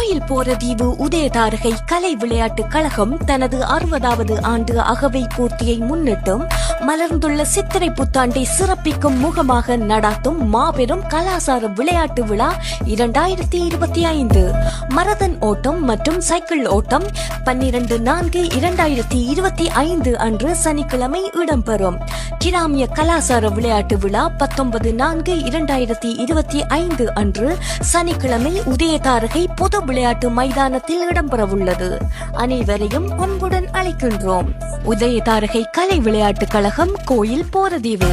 கோயில் போரதீவு உதயதாரகை கலை விளையாட்டு கழகம் தனது 60வது ஆண்டு அகவை பூர்த்தியை முன்னிட்டும் மலர்ந்துள்ள சித்திரை புத்தாண்டை சிறப்பிக்கும் முகமாக நடாத்தும் மாபெரும் கலாசார விளையாட்டு விழா 2025 மரதன் ஓட்டம் மற்றும் சைக்கிள் ஓட்டம் 12/4/2025 அன்று சனிக்கிழமை இடம்பெறும். கிராமிய கலாசார விளையாட்டு விழா 19/4/2025 அன்று சனிக்கிழமை உதயதாரகை பொது விளையாட்டு மைதானத்தில் இடம்பெறவுள்ளது. அனைவரையும் அன்புடன் அழைக்கின்றோம். உதயதாரகை கலை விளையாட்டு கழகம், கோயில் போரதீவு.